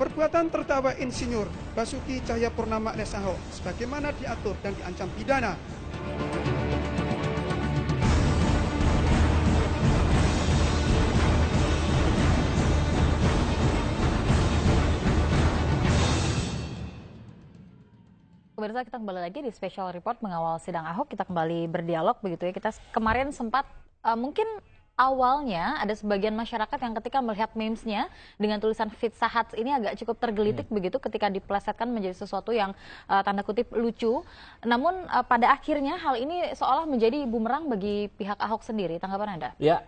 Perbuatan terdakwa Insinyur Basuki Cahayapurnama alias Ahok sebagaimana diatur dan diancam pidana. Pemirsa, kita kembali lagi di Special Report mengawal sidang Ahok. Kita kembali berdialog begitu ya. Kita kemarin sempat mungkin awalnya ada sebagian masyarakat yang ketika melihat memesnya dengan tulisan Pizza Hut ini agak cukup tergelitik begitu ketika diplesetkan menjadi sesuatu yang tanda kutip lucu. Namun pada akhirnya hal ini seolah menjadi bumerang bagi pihak Ahok sendiri. Tanggapan Anda? Ya,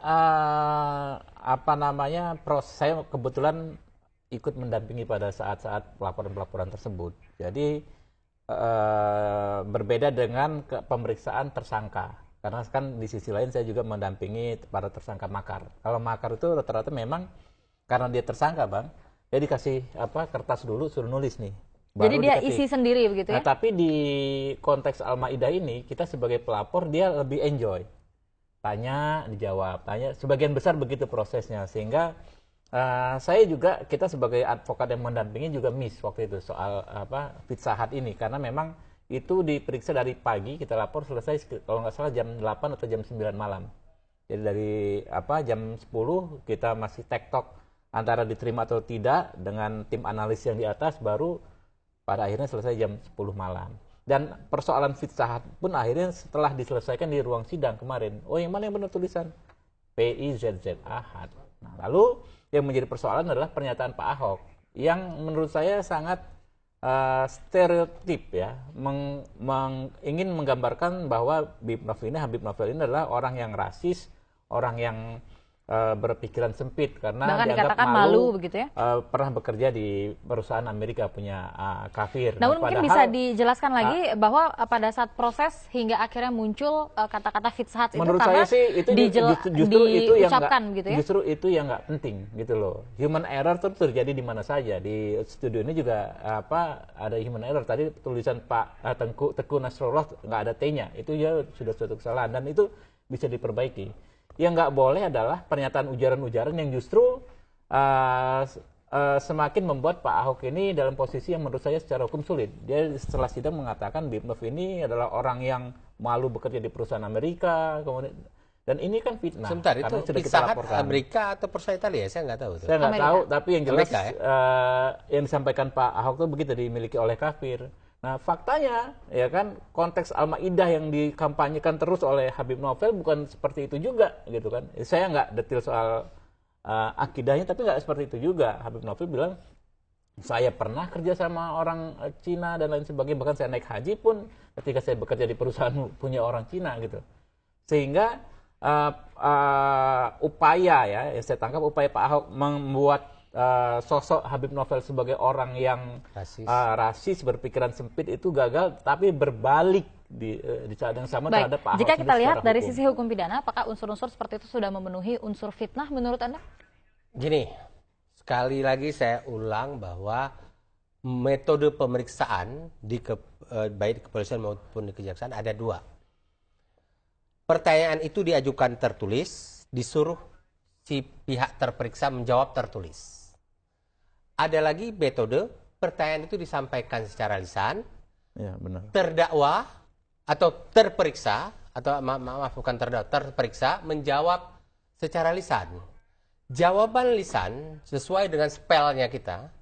saya kebetulan ikut mendampingi pada saat-saat pelaporan-pelaporan tersebut. Jadi berbeda dengan pemeriksaan tersangka, karena kan di sisi lain saya juga mendampingi para tersangka makar. Kalau makar itu rata-rata memang karena dia tersangka, Bang, dia dikasih kertas dulu suruh nulis nih. Jadi dia isi sendiri begitu ya? Nah, tapi di konteks Al-Maidah ini kita sebagai pelapor dia lebih enjoy, tanya dijawab, tanya, sebagian besar begitu prosesnya, sehingga kita sebagai advokat yang mendampingi juga miss waktu itu soal Pizza Hut ini, karena memang itu diperiksa dari pagi, kita lapor selesai kalau nggak salah jam 8 atau jam 9 malam. Jadi dari jam 10 kita masih tektok antara diterima atau tidak dengan tim analis yang di atas, baru pada akhirnya selesai jam 10 malam. Dan persoalan Pizza Hut pun akhirnya setelah diselesaikan di ruang sidang kemarin, yang mana yang benar tulisan PIZZA. Nah, lalu yang menjadi persoalan adalah pernyataan Pak Ahok yang menurut saya sangat stereotip ya, ingin menggambarkan bahwa Habib Novel ini adalah orang yang rasis, orang yang berpikiran sempit karena bahkan dianggap dikatakan malu begitu ya. Pernah bekerja di perusahaan Amerika punya kafir. Namun mungkin bisa dijelaskan lagi bahwa pada saat proses hingga akhirnya muncul kata-kata Pizza Hut itu karena itu diucapkan gitu ya. Justru itu yang nggak penting gitu loh. Human error itu terjadi di mana saja. Di studio ini juga ada human error. Tadi tulisan Pak Teguh Nasrullah nggak ada T-nya. Itu ya sudah suatu kesalahan dan itu bisa diperbaiki. Yang nggak boleh adalah pernyataan ujaran-ujaran yang justru semakin membuat Pak Ahok ini dalam posisi yang menurut saya secara hukum sulit. Dia setelah sidang mengatakan Habib Novel ini adalah orang yang malu bekerja di perusahaan Amerika, kemudian dan ini kan fitnah. Sebentar, itu Pizza Hut Amerika atau perusahaan Italia? Saya nggak tahu. Saya nggak tahu, tapi yang jelas Amerika, yang disampaikan Pak Ahok itu begitu, dimiliki oleh kafir. Nah, faktanya ya kan konteks Al-Maidah yang dikampanyekan terus oleh Habib Novel bukan seperti itu juga gitu kan. Saya nggak detail soal akidahnya, tapi nggak seperti itu juga. Habib Novel bilang saya pernah kerja sama orang Cina dan lain sebagainya, bahkan saya naik haji pun ketika saya bekerja di perusahaan punya orang Cina gitu. Sehingga upaya yang saya tangkap upaya Pak Ahok membuat sosok Habib Novel sebagai orang yang rasis, berpikiran sempit itu gagal, tapi berbalik di saat yang sama terhadap Pak Ahok. Jika kita lihat dari sisi hukum pidana, apakah unsur-unsur seperti itu sudah memenuhi unsur fitnah menurut Anda? Gini, sekali lagi saya ulang bahwa metode pemeriksaan baik di kepolisian maupun di kejaksaan ada dua. Pertanyaan itu diajukan tertulis, disuruh si pihak terperiksa menjawab tertulis. Ada lagi metode pertanyaan itu disampaikan secara lisan, ya, benar. Terdakwa atau terperiksa atau bukan terdakwa, terperiksa menjawab secara lisan. Jawaban lisan sesuai dengan spellnya kita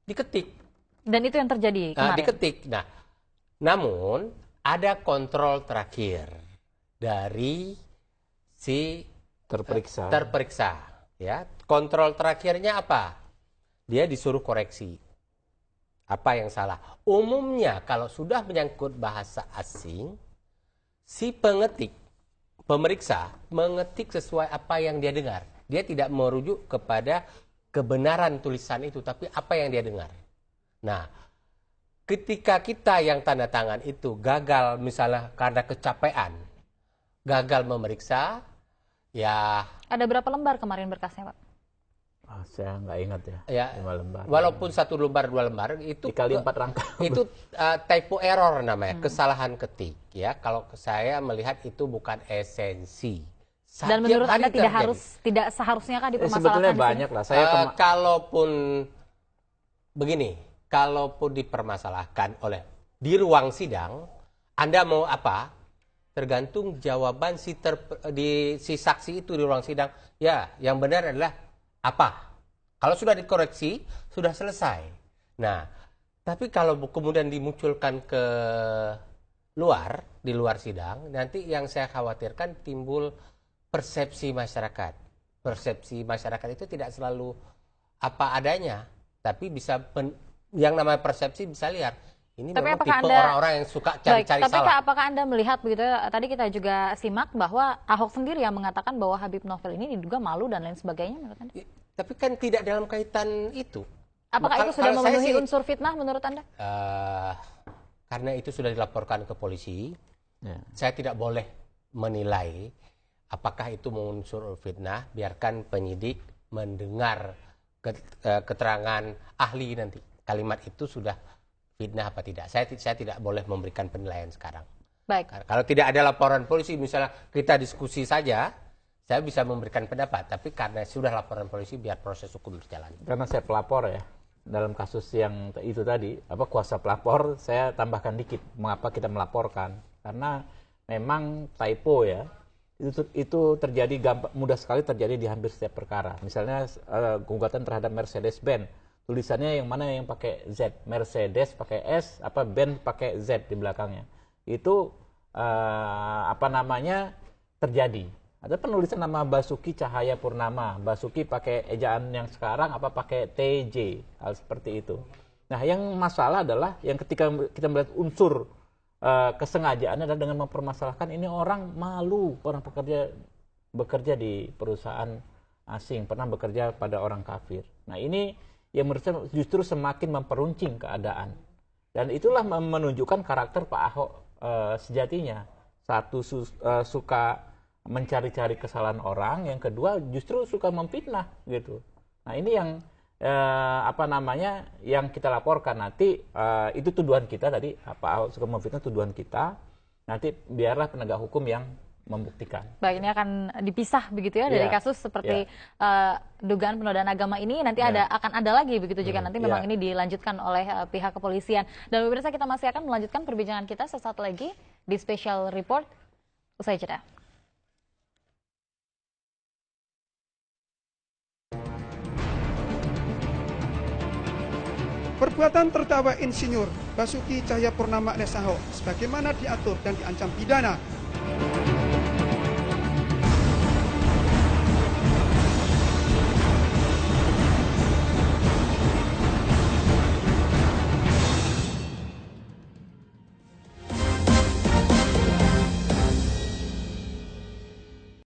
diketik. Dan itu yang terjadi kemarin. Diketik. Nah, namun ada kontrol terakhir dari si terperiksa. Ya, kontrol terakhirnya apa? Dia disuruh koreksi apa yang salah. Umumnya kalau sudah menyangkut bahasa asing, si pemeriksa mengetik sesuai apa yang dia dengar. Dia tidak merujuk kepada kebenaran tulisan itu, tapi apa yang dia dengar. Nah, ketika kita yang tanda tangan itu gagal misalnya karena kecapean, gagal memeriksa, ya. Ada berapa lembar kemarin berkasnya, Pak? Saya nggak ingat ya. 5 lembar. Walaupun 1 lembar, 2 lembar itu dikali 4 rangka. Itu typo error namanya, kesalahan ketik ya. Kalau saya melihat itu bukan esensi. Dan menurut Anda tidak seharusnya kan dipermasalahkan? Sebetulnya banyak lah. Kalaupun begini, kalaupun dipermasalahkan oleh di ruang sidang, Anda mau apa? Tergantung jawaban si saksi itu di ruang sidang. Ya, yang benar adalah apa? Kalau sudah dikoreksi, sudah selesai. Nah, tapi kalau kemudian dimunculkan ke luar, di luar sidang, nanti yang saya khawatirkan timbul persepsi masyarakat. Persepsi masyarakat itu tidak selalu apa adanya, tapi bisa yang namanya persepsi bisa liar. Ini tapi memang apakah tipe Anda, orang-orang yang suka cari-cari tapi salah. apakah Anda melihat begitu ya, tadi kita juga simak bahwa Ahok sendiri yang mengatakan bahwa Habib Novel ini diduga malu dan lain sebagainya menurut Anda? Ya, tapi kan tidak dalam kaitan itu. Apakah itu sudah memenuhi unsur fitnah menurut Anda? Karena itu sudah dilaporkan ke polisi, saya tidak boleh menilai apakah itu unsur fitnah. Biarkan penyidik mendengar keterangan ahli nanti. Kalimat itu sudah fitnah apa tidak. Saya tidak boleh memberikan penilaian sekarang. Baik. Kalau tidak ada laporan polisi, misalnya kita diskusi saja, saya bisa memberikan pendapat. Tapi karena sudah laporan polisi, biar proses hukum berjalan. Karena saya pelapor ya, dalam kasus yang itu tadi, kuasa pelapor, saya tambahkan dikit mengapa kita melaporkan. Karena memang typo ya, itu terjadi mudah sekali terjadi di hampir setiap perkara. Misalnya gugatan terhadap Mercedes-Benz, tulisannya yang mana yang pakai Z, Mercedes pakai S, Benz pakai Z di belakangnya. Itu terjadi. Ada penulisan nama Basuki Cahaya Purnama, Basuki pakai ejaan yang sekarang pakai TJ, hal seperti itu. Nah, yang masalah adalah yang ketika kita melihat unsur kesengajaan adalah dengan mempermasalahkan ini orang malu, orang bekerja di perusahaan asing, pernah bekerja pada orang kafir. Nah, ini yang menurut saya justru semakin memperuncing keadaan. Dan itulah menunjukkan karakter Pak Ahok sejatinya. Satu suka mencari-cari kesalahan orang, yang kedua justru suka memfitnah gitu. Nah, ini yang yang kita laporkan nanti itu tuduhan kita tadi, Pak Ahok suka memfitnah, tuduhan kita. Nanti biarlah penegak hukum yang membuktikan. Baik, ini akan dipisah begitu ya dari kasus seperti dugaan penodaan agama ini, nanti akan ada lagi begitu jika nanti memang ini dilanjutkan oleh pihak kepolisian. Dan pemirsa, kita masih akan melanjutkan perbincangan kita sesaat lagi di Special Report usai jeda. Perbuatan terdakwa Insinyur Basuki Cahayapurnama alias Ahok sebagaimana diatur dan diancam pidana